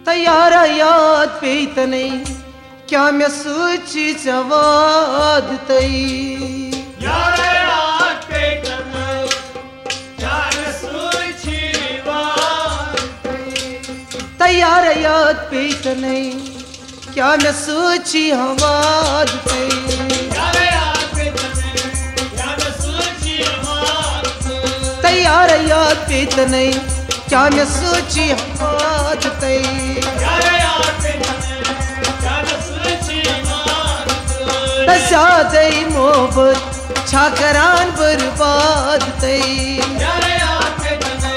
तैयार याद पेतनै क्या मैं सोची जवाद तई यार याद पेतनै क्या मैं सोची वाद तैयार याद पेतनै क्या मैं सोची हवाद तई यार याद पेतनै क्या मैं सोची वाद तैयार याद पेतनै क्या मैं सोची हवाद तई यार याद पेतनै क्या मैं सोची वाद ज्यादा मोहब्बत छाकरान बर्बाद तई यार याद पेतनै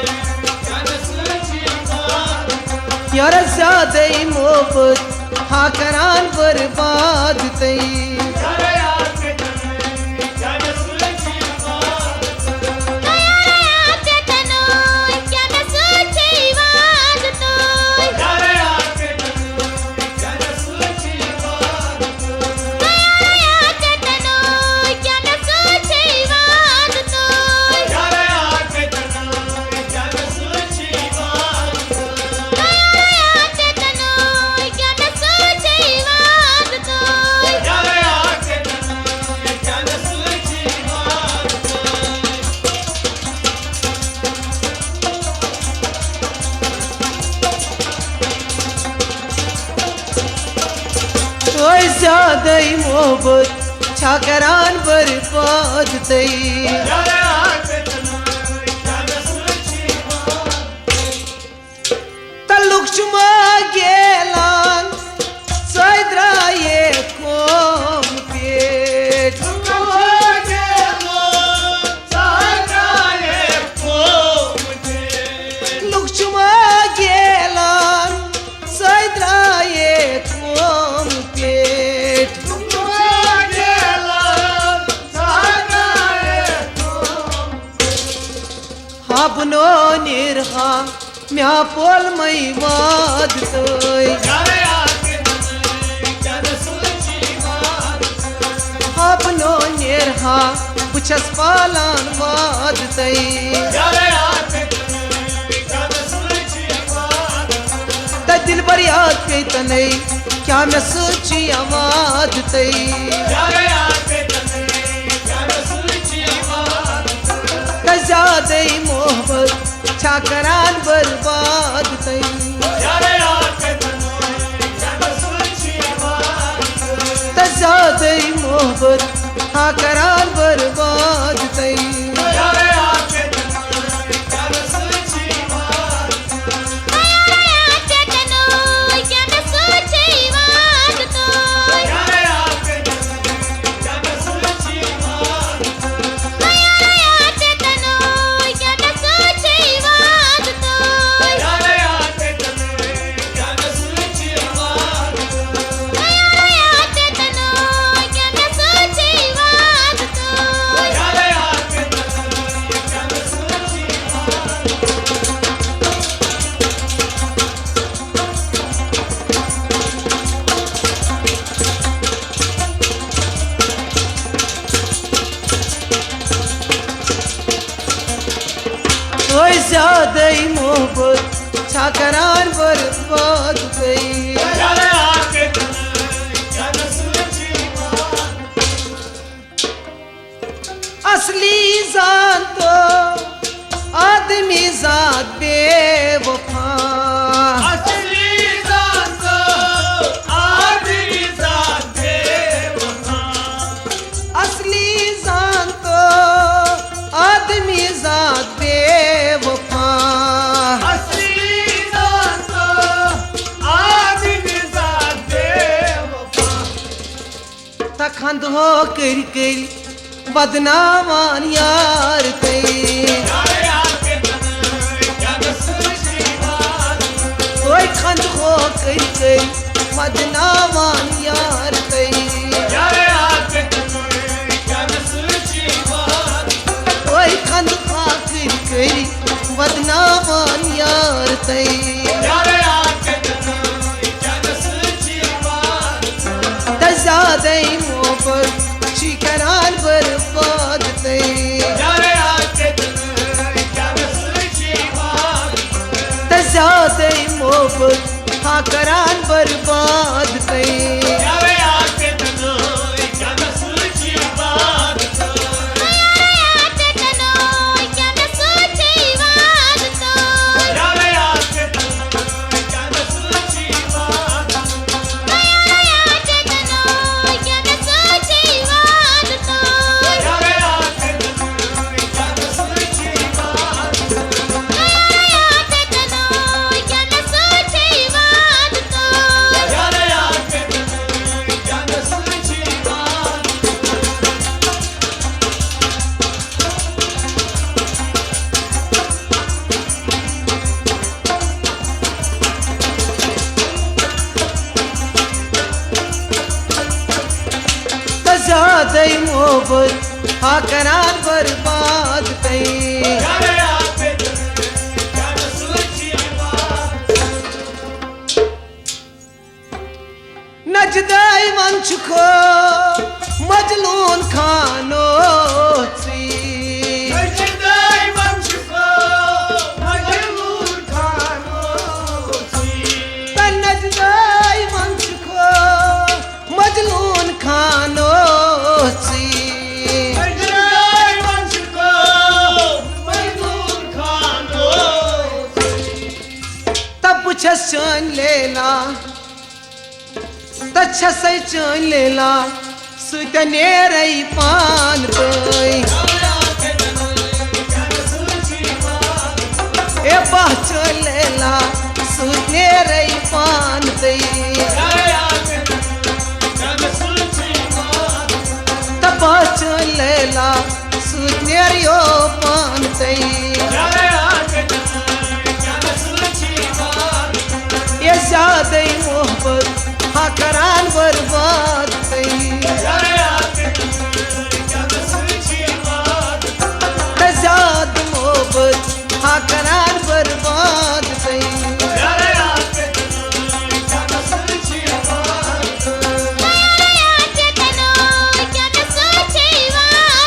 क्या मैं सोची वाद यार ज्यादा मोहब्बत छाकरान बर्बाद तई यार याद पेतनै क्या मैं सोची वाद यार याद पेतनै क्या मैं सोची वाद यार याद पेतनै क्या मैं सोची वाद यार याद पेतनै क्या मैं सोची वाद ओए ज्यादा मोहब्बत छाकरान बर्बाद तई यार याद पेतनै क्या मैं सोची वाद तल्लुक शुमा गेलान सैद्रा ये कोम पेट लुक शुमा गेलान सैद्रा ये कोम पेट हा बुनो निर्हा म्या पोल मई वाद तई हा बुनो निर्हा बुछस पालान वाद तई त दिल भर याद पेतनै क्या मैं सोची आवाज तई त ज्यादा मोहब्बत छाकरान बर्बाद तई त ज्यादा मोहब्बत छाकरान बर्बाद तई ओए ज्यादा मोहब्बत छाकरान बर्बाद तई असली जान तो आदमी जात बेवफा असली जान तो आदमी जात बेवफा तखंद हो कर बदनामान यार तई ओए खंद हो कर बदनामान यार तई ओए खंद खा कर बदनामान यार तई त ज्यादा मोहब्बत छाकरान बर्बाद तई त ज्यादा मोहब्बत हा करान बर्बाद तई यावे आके तनोय क्या मैं सोची बात तो यावे आके तनोय क्या मैं सोची बात यावे आके तनोय क्या मैं सोची बात यावे आके तनोय क्या मैं सोची बात ज्यादा मोहब्बत हा करान बर्बाद तई यावे आके तनोय क्या मैं सोची बात नजदाई मंचुखो मजलून खानो सी नजदाई मंचको मजबूर खामोशी नजदाई मंचुखो मजलून खानो सी नजदाई मंचको मजबूर खामोशी तब छस चन लेला तछसै चन लेला सुत नेरई पान तई यावे आके तनोय क्या मैं सोची बात ए पहचन लेला सुत नेरई पान तई यावे आके तनोय क्या मैं सोची बात पहचन लेला सुत नेरियो पान तई यावे आके तनोय क्या मैं सोची बात ये ज्यादा मोहब्बत हा करान बर्बाद तई यावे आके तनोय क्या मैं सोची बात ज्यादा मोहब्बत हा करान बर्बाद तई यावे आके तनोय क्या मैं सोची बात यावे आके तनोय क्या मैं सोची बात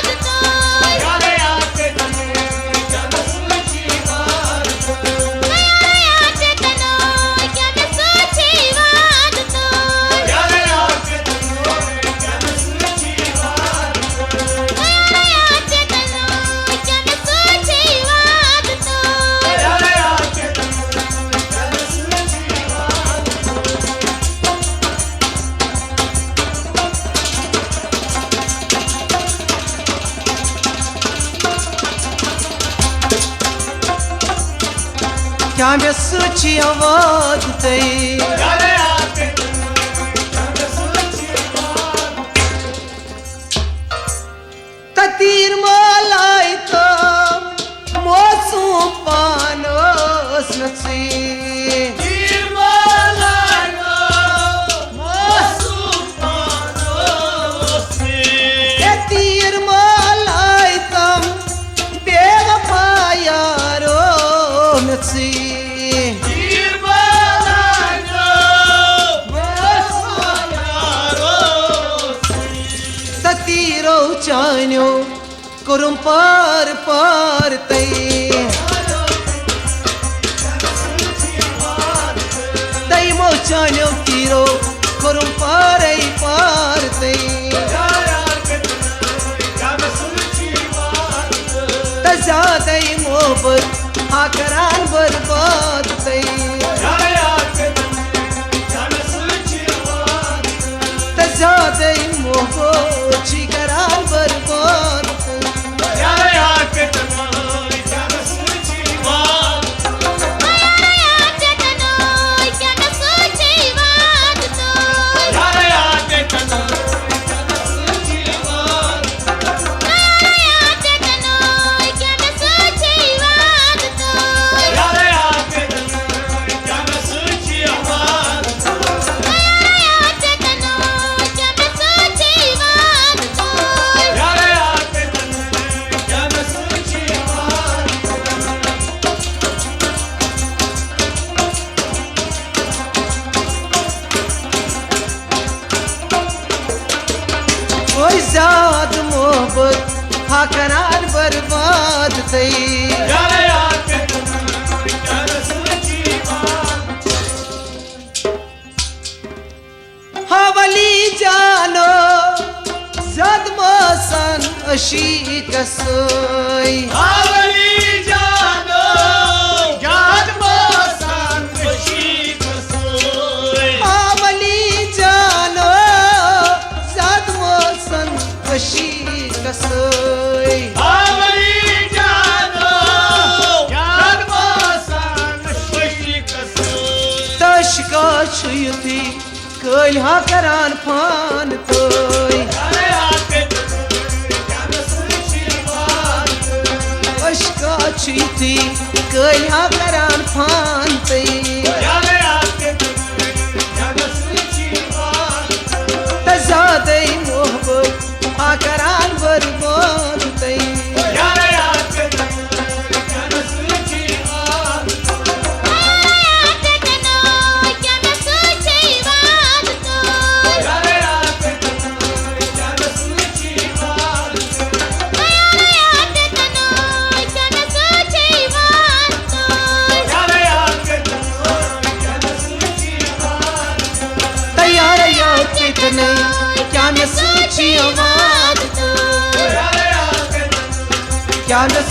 यावे आके तनोय क्या मैं सोची बात यावे आके तनोय क्या मैं सोची बात क्या मैं सोची आवाज तई यावे आके तनोय क्या मैं सोची बात तीर मलाई तो मोसू पानोस नसी तीर मालानो मौसम पानोसी ए तीर मलाई तम बेवफायारो नसी तीर मालानो मौसम यारोसी तीरो चान्यो कुरुम पार पार तई तई मो चान्यो तीरो कुरुम पार पार तई ज्यादा मोहब्बत हा करान बर्बाद तई ज्यादा मोहब्बत छी करान बर्बाद तई कोई जात मोहब्बत हा करान बर्बाद तई अशी कसोय आवली जानो याद बसान कशी कसोय आवली जानो जात मोसन कशी कसोय आवली जानो याद बसान कशी कसोय तशका छुयती कल हा करान फान तोय यारे आके याद सुचिवान अशका छुयती कल हा करान फान तोय यारे आके याद सुचिवान तजादे मोहब्बत हा करान बर्बाद तोय यारे आके याद सुचिवान यारे आके याद सुचिवान यारे आके याद सुचिवान तैयार या कितने क्या मैं सोची आवाज यारे आके क्या मैं